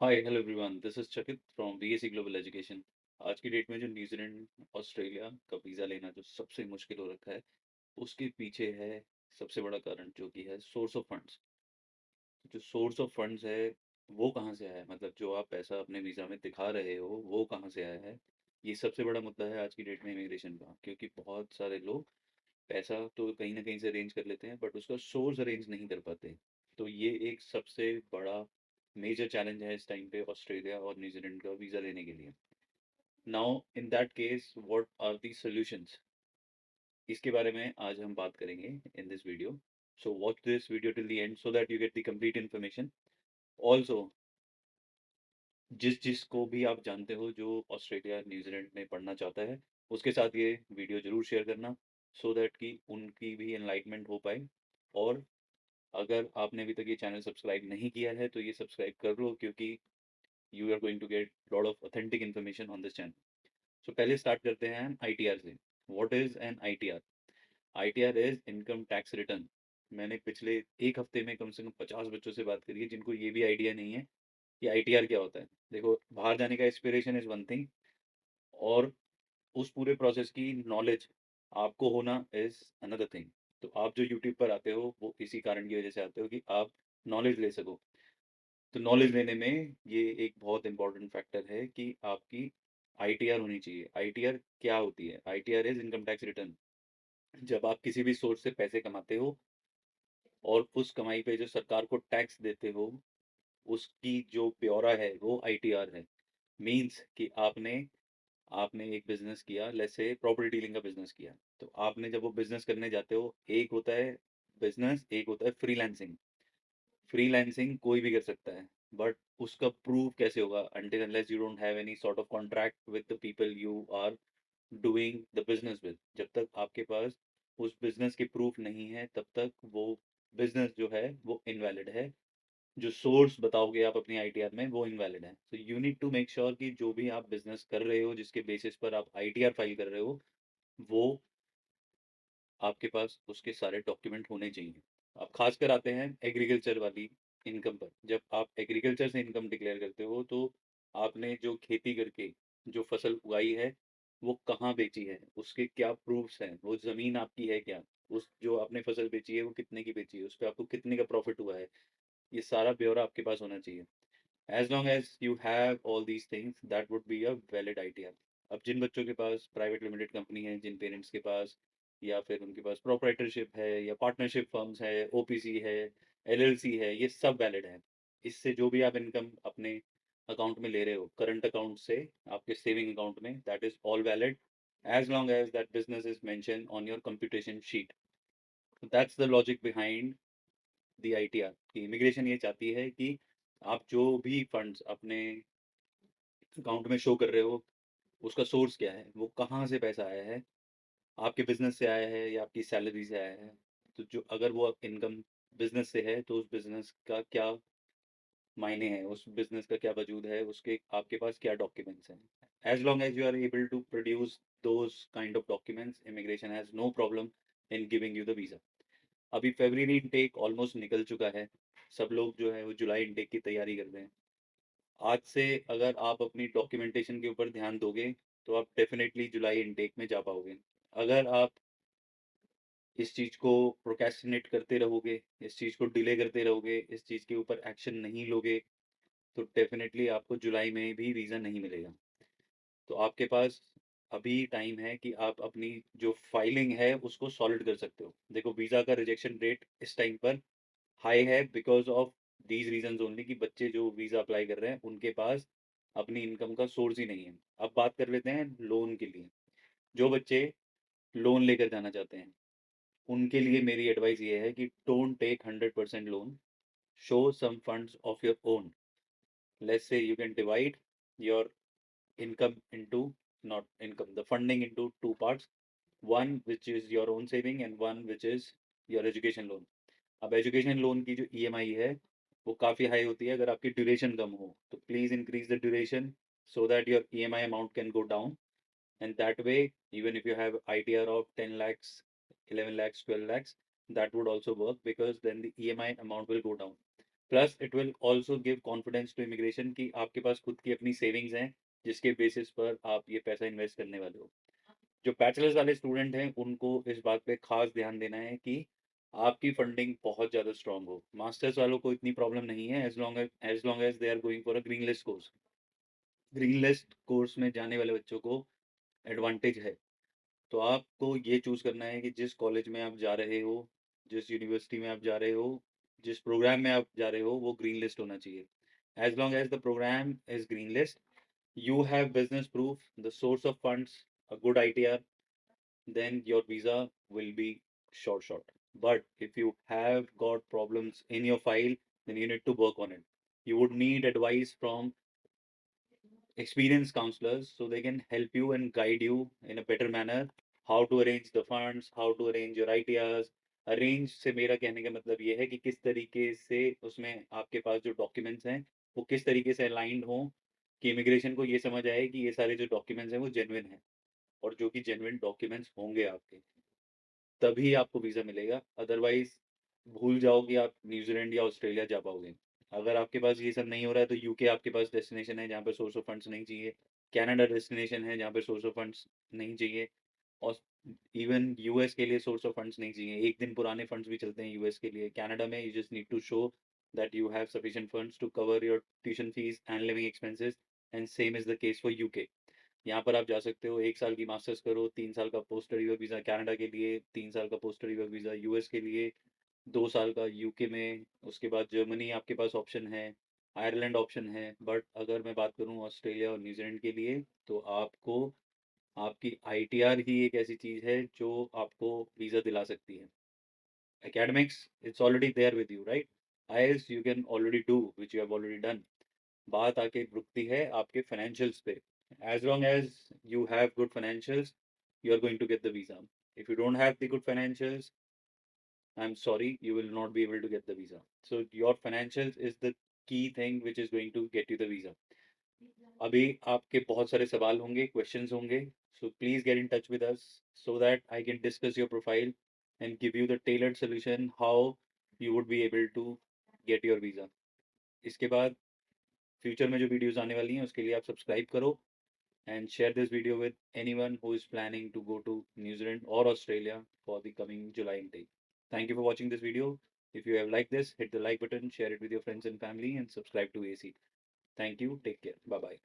Hi hello everyone, this is चकित from BSc global education. आज की डेट में जो न्यूजीलैंड ऑस्ट्रेलिया का वीज़ा लेना जो सबसे मुश्किल हो रखा है, उसके पीछे है सबसे बड़ा कारण जो कि है सोर्स ऑफ फंड्स। जो सोर्स ऑफ फंड्स है वो कहाँ से आया है, मतलब जो आप पैसा अपने वीज़ा में दिखा रहे हो वो कहाँ से आया है। ये सबसे बड़ा मुद्दा है आज की डेट में इमिग्रेशन का, क्योंकि बहुत सारे लोग पैसा तो कहीं ना कहीं से अरेंज कर लेते हैं बट उसका सोर्स अरेंज नहीं कर पाते। तो ये एक सबसे बड़ा मेजर चैलेंज है इस टाइम पे ऑस्ट्रेलिया और न्यूजीलैंड का वीज़ा लेने के लिए। Now in that case what are the solutions, इसके बारे में आज हम बात करेंगे in this video. So watch this video till the end so that you get the complete information. Also जिस जिसको भी आप जानते हो जो ऑस्ट्रेलिया न्यूजीलैंड में पढ़ना चाहता है, उसके साथ ये वीडियो ज़रूर शेयर करना, सो दैट कि उनकी भी एनलाइटमेंट हो पाए। और अगर आपने अभी तक ये चैनल सब्सक्राइब नहीं किया है तो ये सब्सक्राइब कर लो, क्योंकि you are going to get lot of authentic information on this channel. So पहले स्टार्ट करते हैं आईटीआर से। What is an ITR? ITR is income tax return. मैंने पिछले एक हफ्ते में कम से कम 50 बच्चों से बात करी है जिनको ये भी आइडिया नहीं है कि आईटीआर क्या होता है। देखो, बाहर जाने का एस्पिरेशन इज वन थिंग, और उस पूरे प्रोसेस की नॉलेज आपको होना इज अनदर थिंग। तो आप जो यूट्यूब पर आते हो वो इसी कारण की वजह से आते हो कि आप नॉलेज ले सको। तो नॉलेज लेने में ये एक बहुत इंपॉर्टेंट फैक्टर है कि आपकी आईटीआर होनी चाहिए। आईटीआर क्या होती है? ITR is income tax return. जब आप किसी भी सोर्स से पैसे कमाते हो और उस कमाई पे जो सरकार को टैक्स देते हो, उसकी जो ब्यौरा है वो आईटीआर है। मीन्स कि आपने आपने एक बिजनेस किया, लेट्स से प्रॉपर्टी डीलिंग का बिजनेस किया। तो आपने जब वो बिजनेस करने जाते हो, एक होता है बिजनेस, एक होता है फ्रीलांसिंग। फ्रीलांसिंग कोई भी कर सकता है, बट उसका प्रूफ कैसे होगा until unless you don't have any sort of contract with the people you are doing the business with? जब तक आपके पास उस बिजनेस के प्रूफ नहीं है तब तक वो बिजनेस जो है वो इनवैलिड है। जो सोर्स बताओगे आप अपनी आईटीआर में वो इनवैलिड है। So you need to make sure कि जो भी आप बिजनेस कर रहे हो, जिसके बेसिस पर आप आईटीआर फाइल कर रहे हो, वो आपके पास उसके सारे डॉक्यूमेंट होने चाहिए। अब खासकर आते हैं एग्रीकल्चर वाली इनकम पर। जब आप एग्रीकल्चर से इनकम डिक्लेयर करते हो तो आपने जो खेती करके जो फसल उगाई है वो कहाँ बेची है, उसके क्या प्रूफ्स हैं, वो ज़मीन आपकी है क्या, उस जो आपने फसल बेची है वो कितने की बेची है, उस पर आपको कितने का प्रॉफिट हुआ है, ये सारा ब्यौरा आपके पास होना चाहिए। As long as you have all these things that would be a valid ITR. अब जिन बच्चों के पास प्राइवेट लिमिटेड कंपनी है, जिन पेरेंट्स के पास या फिर उनके पास प्रोप्राइटरशिप है या पार्टनरशिप फर्म्स है, ओपीसी है, एलएलसी है, ये सब वैलिड है। इससे जो भी आप इनकम अपने अकाउंट में ले रहे हो, करंट अकाउंट से आपके सेविंग अकाउंट में, that is all valid as long as that business is mention on your computation sheet. That's the logic behind the ITR. कि इमिग्रेशन ये चाहती है कि आप जो भी फंड्स अपने अकाउंट में शो कर रहे हो, उसका सोर्स क्या है, वो कहाँ से पैसा आया है, आपके बिजनेस से आया है या आपकी सैलरी से आया है। तो जो अगर वो इनकम बिजनेस से है तो उस बिजनेस का क्या मायने हैं, उस बिजनेस का क्या वजूद है, उसके आपके पास क्या डॉक्यूमेंट्स हैं। As long as you are able to produce those kind of documents, immigration has no problem in giving you the visa. अभी फरवरी इनटेक ऑलमोस्ट निकल चुका है। सब लोग जो है वो जुलाई इनटेक की तैयारी कर रहे हैं। आज से अगर आप अपनी डॉक्यूमेंटेशन के ऊपर ध्यान दोगे तो आप डेफिनेटली जुलाई इनटेक में जा पाओगे। अगर आप इस चीज़ को प्रोक्रेस्टिनेट करते रहोगे, इस चीज़ को डिले करते रहोगे, इस चीज़ के ऊपर एक्शन नहीं लोगे, तो डेफिनेटली आपको जुलाई में भी वीज़ा नहीं मिलेगा। तो आपके पास अभी टाइम है कि आप अपनी जो फाइलिंग है उसको सॉलिड कर सकते हो। देखो, वीज़ा का रिजेक्शन रेट इस टाइम पर हाई है because of these reasons only, कि बच्चे जो वीज़ा अप्लाई कर रहे हैं उनके पास अपनी इनकम का सोर्स ही नहीं है। अब बात कर लेते हैं लोन के लिए। जो बच्चे लोन लेकर जाना चाहते हैं उनके लिए मेरी एडवाइस ये है कि don't take 100% loan, show some funds of your own. Let's say you can divide your income into, not income, the funding into two parts, one which is your own saving and one which is your education loan। अब education loan की जो EMI है वो काफ़ी high होती है अगर आपकी ड्यूरेशन कम हो, तो please increase the duration so that your EMI amount can go down, and that way even if you have ITR of 10 lakhs, 11 lakhs, 12 lakhs, that would also work because then the EMI amount will go down। Plus it will also give confidence to immigration कि आपके पास खुद की अपनी savings हैं जिसके basis पर आप ये पैसा इन्वेस्ट करने वाले हो। जो बैचलर्स वाले स्टूडेंट हैं उनको इस बात पे खास ध्यान देना है कि आपकी फंडिंग बहुत ज़्यादा स्ट्रांग हो। मास्टर्स वालों को इतनी प्रॉब्लम नहीं है as long as they are going for a green list course. Green list course में जाने वाले बच्चों को एडवांटेज है। तो आपको ये चूज करना है कि जिस कॉलेज में आप जा रहे हो, जिस यूनिवर्सिटी में आप जा रहे हो, जिस प्रोग्राम में आप जा रहे हो वो ग्रीन लिस्ट होना चाहिए। As long as the programme is green list, you have business proof, the source of funds, a good ITR, then your visa will be short. But if you have got problems in your file, then you need to work on it. You would need advice from experienced counselors so they can help you and guide you in a better manner how to arrange the funds, how to arrange your ITRs. Arrange से मेरा कहने का मतलब ये है कि किस तरीके से उसमें आपके पास जो डॉक्यूमेंट्स हैं वो किस तरीके से अलाइंड हों कि इमिग्रेशन को ये समझ आए कि ये सारे जो डॉक्यूमेंट्स हैं वो जेन्युइन हैं, और जो कि जेन्युइन डॉक्यूमेंट्स होंगे आपके, तभी आपको वीज़ा मिलेगा। अदरवाइज भूल जाओ कि आप न्यूजीलैंड या ऑस्ट्रेलिया जा पाओगे। अगर आपके पास ये सब नहीं हो रहा है तो यूके आपके पास डेस्टिनेशन है जहाँ पे सोर्स ऑफ फंड्स नहीं चाहिए। कनाडा डेस्टिनेशन है जहाँ पे सोर्स ऑफ फंड्स नहीं चाहिए। और इवन यूएस के लिए सोर्स ऑफ फंड्स नहीं चाहिए। एक दिन पुराने फंड्स भी चलते हैं यूएस के लिए। कनाडा में you just need to show that you have sufficient funds to cover your tuition fees and living expenses, and same is the case for UK. यहाँ पर आप जा सकते हो, 1 साल की मास्टर्स करो, 3 साल का post study work visa Canada के लिए, 3 साल का post study work visa US के लिए, 2 साल का यूके में, उसके बाद जर्मनी आपके पास ऑप्शन है, आयरलैंड ऑप्शन है। बट अगर मैं बात करूँ ऑस्ट्रेलिया और न्यूजीलैंड के लिए तो आपको आपकी आईटीआर ही एक ऐसी चीज़ है जो आपको वीज़ा दिला सकती है। Academics it's already there with you, right? IELTS you can already do which you have already done. बात आके रुकती है आपके फाइनेंशियल्स पे। As long as you have good financials you are going to get the visa. If you don't have the good financials, I'm sorry, you will not be able to get the visa. So your financials is the key thing which is going to get you the visa. अभी आपके बहुत सारे सवाल होंगे, questions होंगे, so please get in touch with us so that I can discuss your profile and give you the tailored solution how you would be able to get your visa. इसके बाद future में जो videos आने वाली हैं उसके लिए आप सब्सक्राइब करो and share this video with anyone who is planning to go to New Zealand or Australia for the coming July intake. Thank you for watching this video. If you have liked this, hit the like button, share it with your friends and family, and subscribe to AC. Thank you. Take care. Bye bye.